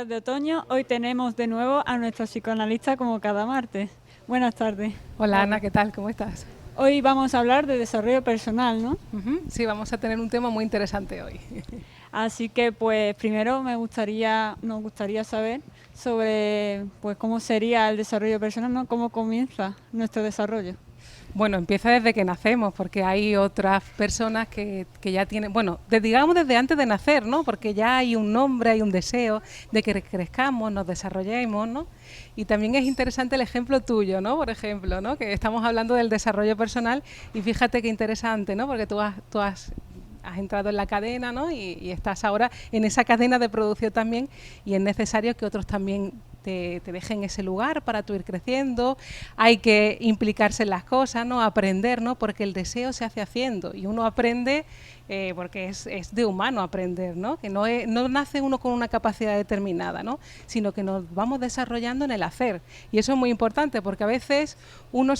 Días de Otoño. Hoy tenemos de nuevo a nuestro psicoanalista como cada martes. Buenas tardes. Hola Ana, ¿qué tal? ¿Cómo estás? Hoy vamos a hablar de desarrollo personal, ¿no? Sí, vamos a tener un tema muy interesante hoy. Así que pues primero nos gustaría saber sobre pues cómo sería el desarrollo personal, ¿no? Cómo comienza nuestro desarrollo. Bueno, empieza desde que nacemos, porque hay otras personas que ya tienen, bueno, digamos desde antes de nacer, ¿no? Porque ya hay un nombre, hay un deseo de que crezcamos, nos desarrollemos, ¿no? Y también es interesante el ejemplo tuyo, ¿no? Por ejemplo, ¿no? Que estamos hablando del desarrollo personal y fíjate qué interesante, ¿no? Porque tú has entrado en la cadena, ¿no? Y estás ahora en esa cadena de producción también y es necesario que otros también te dejen ese lugar para tú ir creciendo. Hay que implicarse en las cosas, ¿no? Aprender, ¿no? Porque el deseo se hace haciendo y uno aprende porque es de humano aprender, ¿no? Que no nace uno con una capacidad determinada, ¿no? Sino que nos vamos desarrollando en el hacer. Y eso es muy importante porque a veces uno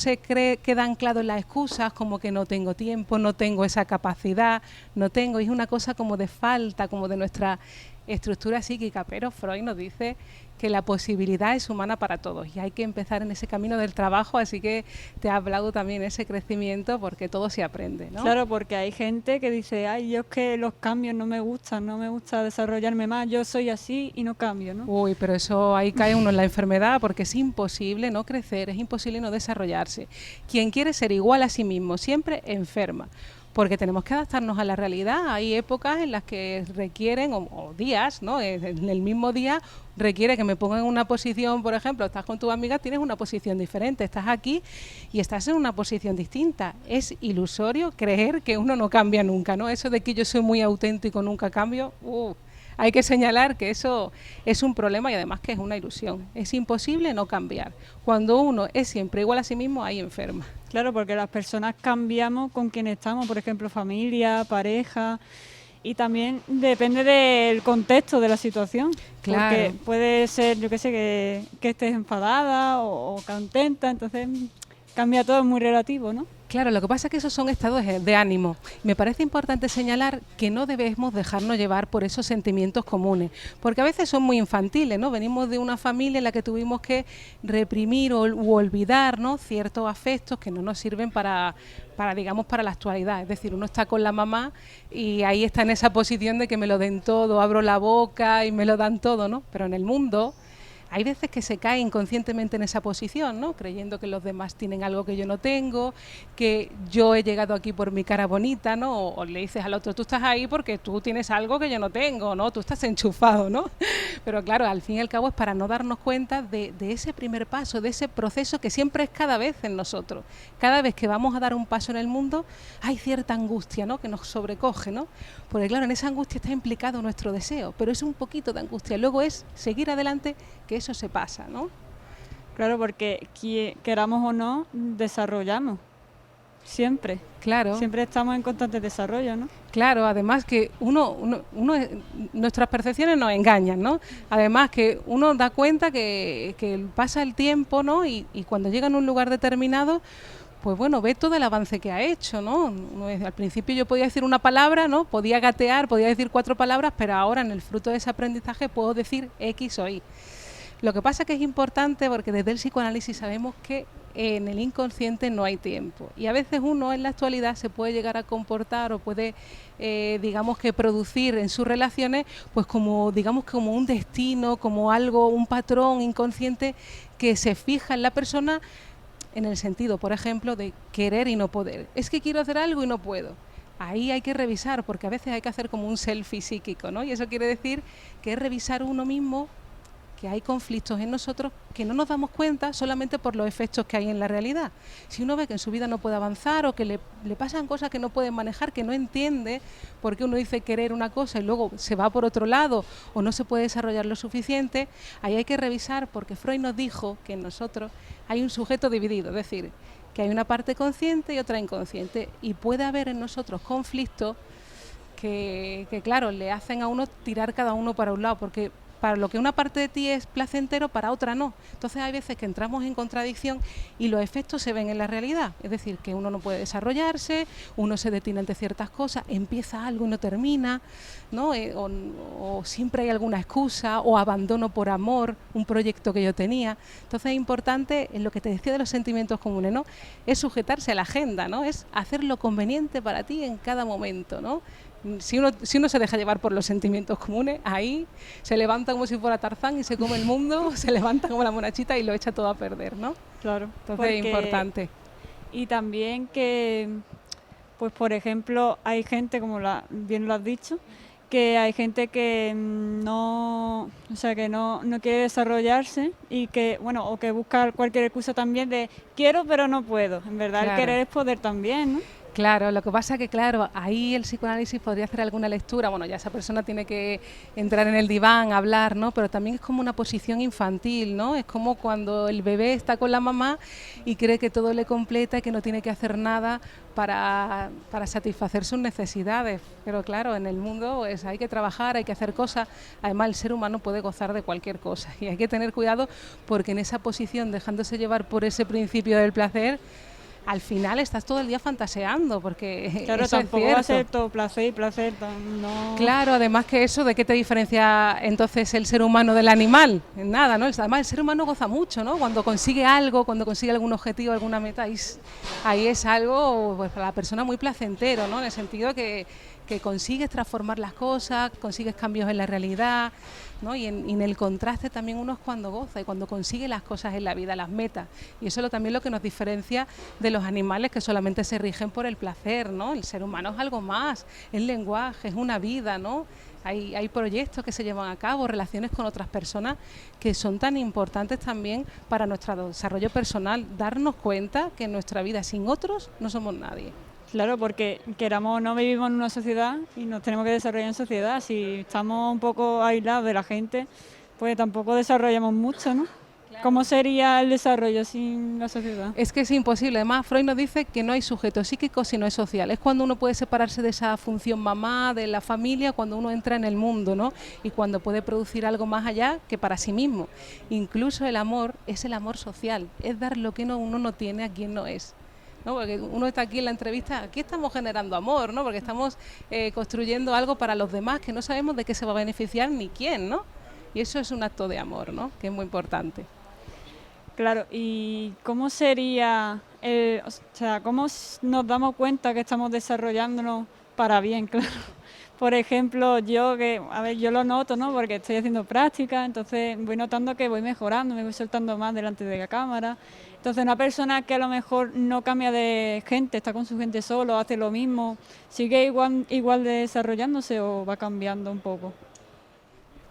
queda anclado en las excusas como que no tengo tiempo, no tengo esa capacidad, y es una cosa como de falta, como de nuestra estructura psíquica, pero Freud nos dice que la posibilidad es humana para todos y hay que empezar en ese camino del trabajo, así que te ha hablado también ese crecimiento porque todo se aprende, ¿no? Claro, porque hay gente que dice, ay, yo es que los cambios no me gusta desarrollarme más, yo soy así y no cambio, ¿no? Uy, pero eso ahí cae uno en la enfermedad porque es imposible no crecer, es imposible no desarrollarse. Quien quiere ser igual a sí mismo siempre enferma. Porque tenemos que adaptarnos a la realidad. Hay épocas en las que requieren, o días, ¿no? En el mismo día requiere que me ponga en una posición, por ejemplo, estás con tu amiga, tienes una posición diferente, estás aquí y estás en una posición distinta. Es ilusorio creer que uno no cambia nunca, ¿no? Eso de que yo soy muy auténtico, nunca cambio, hay que señalar que eso es un problema y además que es una ilusión. Es imposible no cambiar. Cuando uno es siempre igual a sí mismo, ahí enferma. Claro, porque las personas cambiamos con quien estamos, por ejemplo, familia, pareja, y también depende del contexto de la situación. Claro. Porque puede ser, yo qué sé, que estés enfadada o contenta, entonces cambia todo, es muy relativo, ¿no? Claro, lo que pasa es que esos son estados de ánimo. Me parece importante señalar que no debemos dejarnos llevar por esos sentimientos comunes, porque a veces son muy infantiles, ¿no? Venimos de una familia en la que tuvimos que reprimir u olvidar, ¿no? Ciertos afectos que no nos sirven para la actualidad. Es decir, uno está con la mamá y ahí está en esa posición de que me lo den todo, abro la boca y me lo dan todo, ¿no? Pero en el mundo hay veces que se cae inconscientemente en esa posición, ¿no? Creyendo que los demás tienen algo que yo no tengo, que yo he llegado aquí por mi cara bonita, ¿no? O le dices al otro, tú estás ahí porque tú tienes algo que yo no tengo, ¿no? Tú estás enchufado, ¿no? Pero claro, al fin y al cabo es para no darnos cuenta de ese primer paso, de ese proceso que siempre es cada vez en nosotros. Cada vez que vamos a dar un paso en el mundo hay cierta angustia, ¿no? Que nos sobrecoge, ¿no? Porque claro, en esa angustia está implicado nuestro deseo, pero es un poquito de angustia. Luego es seguir adelante, que eso se pasa, ¿no? Claro, porque queramos o no, desarrollamos. Siempre. Claro. Siempre estamos en constante desarrollo, ¿no? Claro, además que nuestras percepciones nos engañan, ¿no? Además que uno da cuenta que pasa el tiempo, ¿no? Y cuando llega en un lugar determinado, pues bueno, ve todo el avance que ha hecho, ¿no? Al principio yo podía decir una palabra, ¿no? Podía gatear, podía decir 4 palabras, pero ahora en el fruto de ese aprendizaje puedo decir X o Y. Lo que pasa es que es importante porque desde el psicoanálisis sabemos que en el inconsciente no hay tiempo y a veces uno en la actualidad se puede llegar a comportar o puede, digamos que producir en sus relaciones pues como un destino, como algo, un patrón inconsciente que se fija en la persona en el sentido, por ejemplo, de querer y no poder. Es que quiero hacer algo y no puedo. Ahí hay que revisar porque a veces hay que hacer como un selfie psíquico, ¿no? Y eso quiere decir que es revisar uno mismo, que hay conflictos en nosotros que no nos damos cuenta solamente por los efectos que hay en la realidad. Si uno ve que en su vida no puede avanzar o que le pasan cosas que no puede manejar, que no entiende por qué uno dice querer una cosa y luego se va por otro lado o no se puede desarrollar lo suficiente, ahí hay que revisar porque Freud nos dijo que en nosotros hay un sujeto dividido, es decir, que hay una parte consciente y otra inconsciente y puede haber en nosotros conflictos que claro, le hacen a uno tirar cada uno para un lado porque para lo que una parte de ti es placentero, para otra no. Entonces hay veces que entramos en contradicción y los efectos se ven en la realidad. Es decir, que uno no puede desarrollarse, uno se detiene ante ciertas cosas, empieza algo y no termina, ¿no? O siempre hay alguna excusa, o abandono por amor un proyecto que yo tenía. Entonces es importante, en lo que te decía de los sentimientos comunes, ¿no? Es sujetarse a la agenda, ¿no? Es hacer lo conveniente para ti en cada momento, ¿no? Si uno se deja llevar por los sentimientos comunes, ahí se levanta como si fuera Tarzán y se come el mundo, se levanta como la monachita y lo echa todo a perder, ¿no? Claro. Entonces es importante. Y también que, pues por ejemplo, hay gente, como bien lo has dicho, que hay gente que no quiere desarrollarse y que, bueno, o que busca cualquier excusa también de quiero pero no puedo. En verdad, claro, el querer es poder también, ¿no? Claro, lo que pasa que, claro, ahí el psicoanálisis podría hacer alguna lectura, bueno, ya esa persona tiene que entrar en el diván, hablar, ¿no? Pero también es como una posición infantil, ¿no? Es como cuando el bebé está con la mamá y cree que todo le completa y que no tiene que hacer nada para satisfacer sus necesidades. Pero claro, en el mundo pues, hay que trabajar, hay que hacer cosas. Además, el ser humano puede gozar de cualquier cosa y hay que tener cuidado porque en esa posición, dejándose llevar por ese principio del placer, al final estás todo el día fantaseando, porque claro, eso tampoco es cierto. Va a ser todo placer y placer, no. Claro, además que eso, ¿de qué te diferencia entonces el ser humano del animal? En nada, ¿no? Además el ser humano goza mucho, ¿no? Cuando consigue algo, cuando consigue algún objetivo, alguna meta, ahí es algo pues, para la persona muy placentero, ¿no? En el sentido que consigues transformar las cosas, consigues cambios en la realidad, ¿no? Y en el contraste también uno es cuando goza y cuando consigue las cosas en la vida, las metas. Y eso es también lo que nos diferencia de los animales que solamente se rigen por el placer, ¿no? El ser humano es algo más, es lenguaje, es una vida, ¿no? Hay proyectos que se llevan a cabo, relaciones con otras personas que son tan importantes también para nuestro desarrollo personal, darnos cuenta que en nuestra vida sin otros no somos nadie. Claro, porque queramos o no vivimos en una sociedad y nos tenemos que desarrollar en sociedad. Si estamos un poco aislados de la gente, pues tampoco desarrollamos mucho, ¿no? Claro. ¿Cómo sería el desarrollo sin la sociedad? Es que es imposible. Además, Freud nos dice que no hay sujeto psíquico si no es social. Es cuando uno puede separarse de esa función mamá, de la familia, cuando uno entra en el mundo, ¿no? Y cuando puede producir algo más allá que para sí mismo. Incluso el amor es el amor social, es dar lo que uno no tiene a quien no es. ¿No? Porque uno está aquí en la entrevista, aquí estamos generando amor, ¿no? Porque estamos construyendo algo para los demás que no sabemos de qué se va a beneficiar ni quién, ¿no? Y eso es un acto de amor, ¿no? Que es muy importante. Claro, ¿y cómo sería, cómo nos damos cuenta que estamos desarrollándonos para bien, claro? Por ejemplo, yo lo noto, ¿no? Porque estoy haciendo práctica, entonces voy notando que voy mejorando, me voy soltando más delante de la cámara. Entonces, una persona que a lo mejor no cambia de gente, está con su gente solo, hace lo mismo, ¿sigue igual de desarrollándose o va cambiando un poco?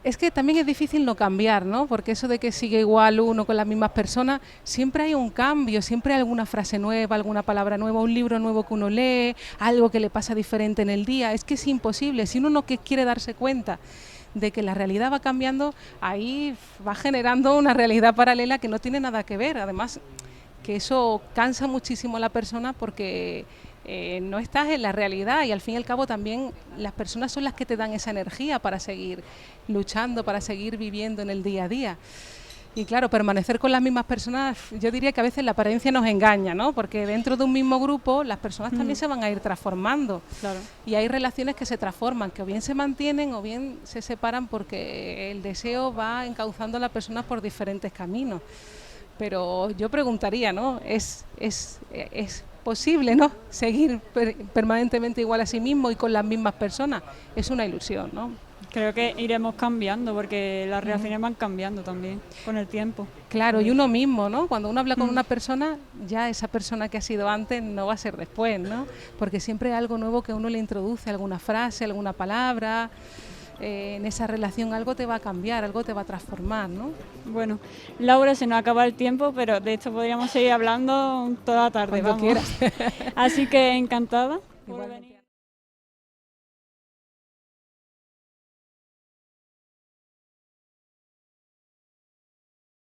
Es que también es difícil no cambiar, ¿no? Porque eso de que sigue igual uno con las mismas personas, siempre hay un cambio, siempre hay alguna frase nueva, alguna palabra nueva, un libro nuevo que uno lee, algo que le pasa diferente en el día. Es que es imposible. Si uno no quiere darse cuenta de que la realidad va cambiando, ahí va generando una realidad paralela que no tiene nada que ver. Además, que eso cansa muchísimo a la persona porque no estás en la realidad y al fin y al cabo también las personas son las que te dan esa energía para seguir luchando, para seguir viviendo en el día a día. Y claro, permanecer con las mismas personas, yo diría que a veces la apariencia nos engaña, ¿no? Porque dentro de un mismo grupo las personas también se van a ir transformando. Claro. Y hay relaciones que se transforman, que o bien se mantienen o bien se separan porque el deseo va encauzando a las personas por diferentes caminos. Pero yo preguntaría, ¿no? ¿Es posible, ¿no? Seguir permanentemente igual a sí mismo y con las mismas personas? Es una ilusión, ¿no? Creo que iremos cambiando porque las relaciones van cambiando también con el tiempo. Claro, y uno mismo, ¿no? Cuando uno habla con una persona, ya esa persona que ha sido antes no va a ser después, ¿no? Porque siempre hay algo nuevo que uno le introduce, alguna frase, alguna palabra. En esa relación algo te va a cambiar, algo te va a transformar, ¿no? Bueno, Laura, se nos acaba el tiempo, pero de esto podríamos seguir hablando toda la tarde. Cuando quieras. Así que encantada por venir.